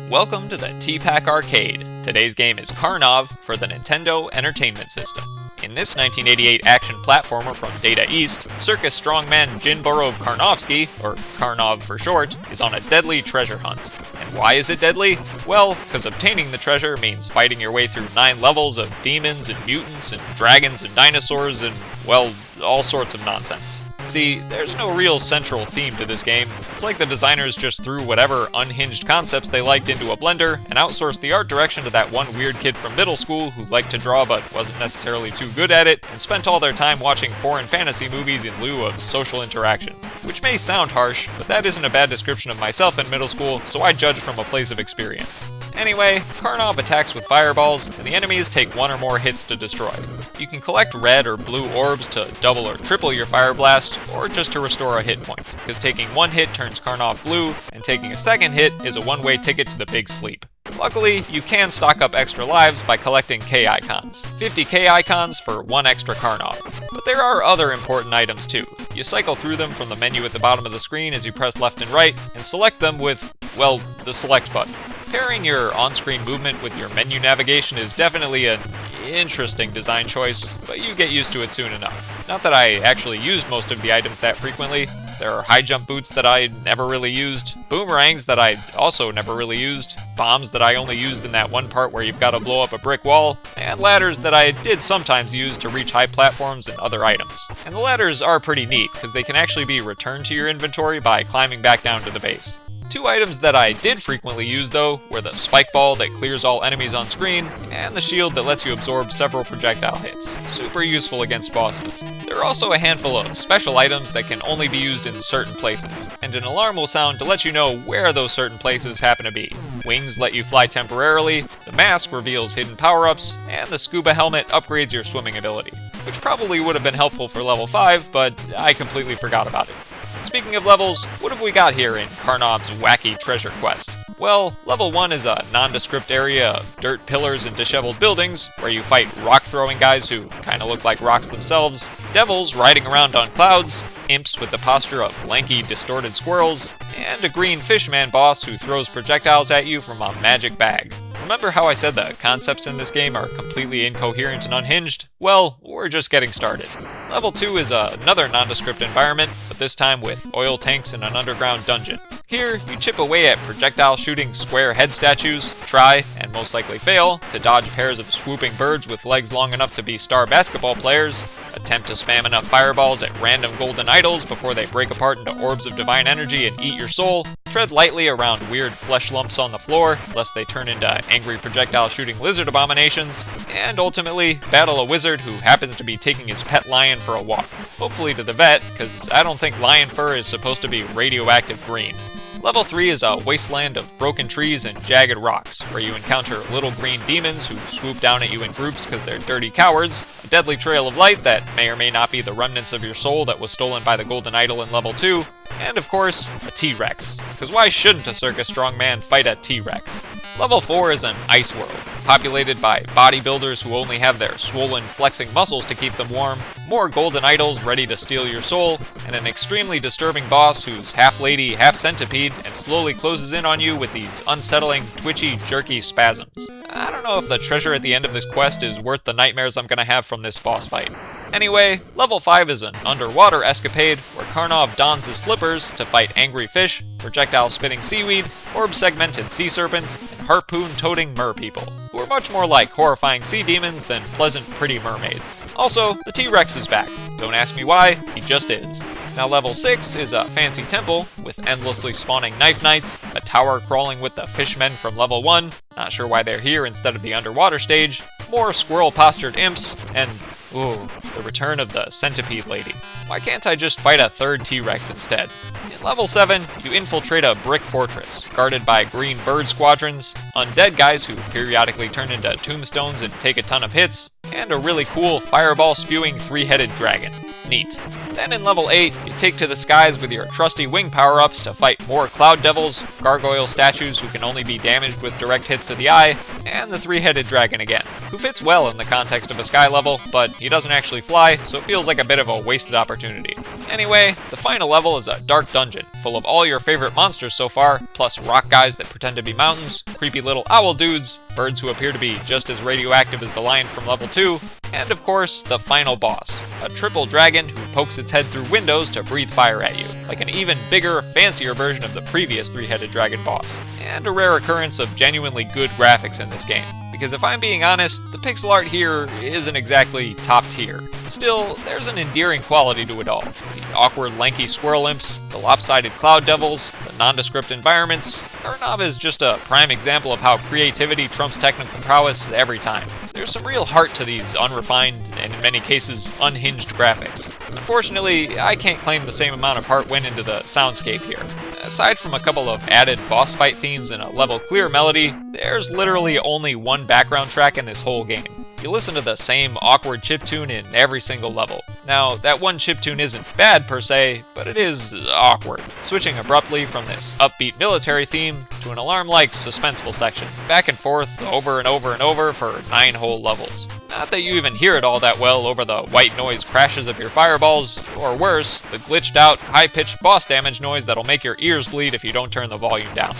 Welcome to the T-Pac Arcade. Today's game is Karnov for the Nintendo Entertainment System. In this 1988 action platformer from Data East, circus strongman Jinborov Karnovsky, or Karnov for short, is on a deadly treasure hunt. And why is it deadly? Well, because obtaining the treasure means fighting your way through 9 levels of demons and mutants and dragons and dinosaurs and, well, all sorts of nonsense. See, there's no real central theme to this game. It's like the designers just threw whatever unhinged concepts they liked into a blender and outsourced the art direction to that one weird kid from middle school who liked to draw but wasn't necessarily too good at it, and spent all their time watching foreign fantasy movies in lieu of social interaction. Which may sound harsh, but that isn't a bad description of myself in middle school, so I judge from a place of experience. Anyway, Karnov attacks with fireballs, and the enemies take 1 or more hits to destroy. You can collect red or blue orbs to double or triple your fire blast, or just to restore a hit point, because taking 1 hit turns Karnov blue, and taking a second hit is a one-way ticket to the big sleep. Luckily, you can stock up extra lives by collecting K icons. 50 K icons for 1 extra Karnov. But there are other important items too. You cycle through them from the menu at the bottom of the screen as you press left and right, and select them with, well, the select button. Pairing your on-screen movement with your menu navigation is definitely an interesting design choice, but you get used to it soon enough. Not that I actually used most of the items that frequently. There are high jump boots that I never really used, boomerangs that I also never really used, bombs that I only used in that one part where you've got to blow up a brick wall, and ladders that I did sometimes use to reach high platforms and other items. And the ladders are pretty neat, because they can actually be returned to your inventory by climbing back down to the base. 2 items that I did frequently use though were the spike ball that clears all enemies on screen, and the shield that lets you absorb several projectile hits. Super useful against bosses. There are also a handful of special items that can only be used in certain places, and an alarm will sound to let you know where those certain places happen to be. Wings let you fly temporarily, the mask reveals hidden power-ups, and the scuba helmet upgrades your swimming ability. Which probably would have been helpful for level 5, but I completely forgot about it. Speaking of levels, what have we got here in Karnov's wacky treasure quest? Well, level 1 is a nondescript area of dirt pillars and disheveled buildings, where you fight rock-throwing guys who kinda look like rocks themselves, devils riding around on clouds, imps with the posture of lanky, distorted squirrels, and a green fishman boss who throws projectiles at you from a magic bag. Remember how I said the concepts in this game are completely incoherent and unhinged? Well, we're just getting started. Level 2 is another nondescript environment, but this time with oil tanks and an underground dungeon. Here, you chip away at projectile-shooting square head statues, try, and most likely fail, to dodge pairs of swooping birds with legs long enough to be star basketball players, attempt to spam enough fireballs at random golden idols before they break apart into orbs of divine energy and eat your soul, tread lightly around weird flesh lumps on the floor, lest they turn into angry projectile-shooting lizard abominations, and ultimately, battle a wizard who happens to be taking his pet lion for a walk. Hopefully to the vet, because I don't think lion fur is supposed to be radioactive green. Level 3 is a wasteland of broken trees and jagged rocks, where you encounter little green demons who swoop down at you in groups because they're dirty cowards, a deadly trail of light that may or may not be the remnants of your soul that was stolen by the golden idol in level 2, and of course, a T-Rex, because why shouldn't a circus strongman fight a T-Rex? Level 4 is an ice world, populated by bodybuilders who only have their swollen, flexing muscles to keep them warm, more golden idols ready to steal your soul, and an extremely disturbing boss who's half lady, half centipede, and slowly closes in on you with these unsettling, twitchy, jerky spasms. I don't know if the treasure at the end of this quest is worth the nightmares I'm gonna have from this boss fight. Anyway, level 5 is an underwater escapade where Karnov dons his flippers to fight angry fish, projectile-spitting seaweed, orb-segmented sea serpents, and harpoon-toting mer-people, who are much more like horrifying sea demons than pleasant, pretty mermaids. Also, the T-Rex is back. Don't ask me why, he just is. Now level 6 is a fancy temple with endlessly spawning knife knights, a tower crawling with the fishmen from level 1, not sure why they're here instead of the underwater stage, more squirrel-postured imps, and, ooh, the return of the centipede lady. Why can't I just fight a 3rd T-Rex instead? In level 7, you infiltrate a brick fortress, guarded by green bird squadrons, undead guys who periodically turn into tombstones and take a ton of hits, and a really cool fireball-spewing 3-headed dragon. Neat. Then in level 8, you take to the skies with your trusty wing power-ups to fight more cloud devils, gargoyle statues who can only be damaged with direct hits to the eye, and the 3-headed dragon again. who fits well in the context of a sky level, but he doesn't actually fly, so it feels like a bit of a wasted opportunity. Anyway, the final level is a dark dungeon, full of all your favorite monsters so far, plus rock guys that pretend to be mountains, creepy little owl dudes, birds who appear to be just as radioactive as the lion from level 2, and of course, the final boss, a triple dragon who pokes its head through windows to breathe fire at you, like an even bigger, fancier version of the previous three-headed dragon boss, and a rare occurrence of genuinely good graphics in this game. Because if I'm being honest, the pixel art here isn't exactly top tier. Still, there's an endearing quality to it all. The awkward lanky squirrel imps, the lopsided cloud devils, the nondescript environments. Karnov is just a prime example of how creativity trumps technical prowess every time. There's some real heart to these unrefined, and in many cases, unhinged graphics. Unfortunately, I can't claim the same amount of heart went into the soundscape here. Aside from a couple of added boss fight themes and a level clear melody, there's literally only one background track in this whole game. You listen to the same awkward chiptune in every single level. Now, that one chiptune isn't bad per se, but it is awkward, switching abruptly from this upbeat military theme to an alarm-like suspenseful section, back and forth over and over and over for 9 whole levels. Not that you even hear it all that well over the white noise crashes of your fireballs, or worse, the glitched out, high-pitched boss damage noise that'll make your ears bleed if you don't turn the volume down.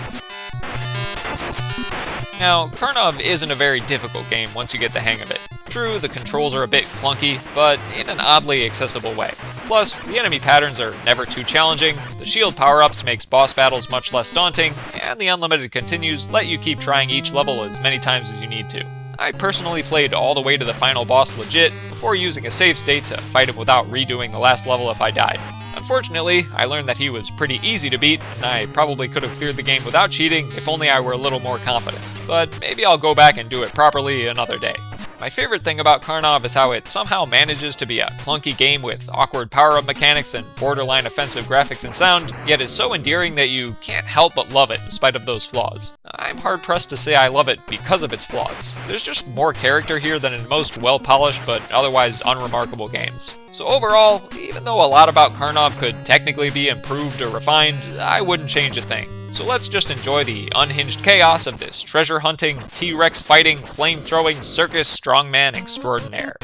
Now, Karnov isn't a very difficult game once you get the hang of it. True, the controls are a bit clunky, but in an oddly accessible way. Plus, the enemy patterns are never too challenging, the shield power-ups makes boss battles much less daunting, and the unlimited continues let you keep trying each level as many times as you need to. I personally played all the way to the final boss legit, before using a save state to fight him without redoing the last level if I died. Unfortunately, I learned that he was pretty easy to beat, and I probably could have cleared the game without cheating if only I were a little more confident. But maybe I'll go back and do it properly another day. My favorite thing about Karnov is how it somehow manages to be a clunky game with awkward power-up mechanics and borderline offensive graphics and sound, yet is so endearing that you can't help but love it in spite of those flaws. I'm hard-pressed to say I love it because of its flaws. There's just more character here than in most well-polished but otherwise unremarkable games. So overall, even though a lot about Karnov could technically be improved or refined, I wouldn't change a thing. So let's just enjoy the unhinged chaos of this treasure-hunting, T-Rex fighting, flame-throwing circus strongman extraordinaire.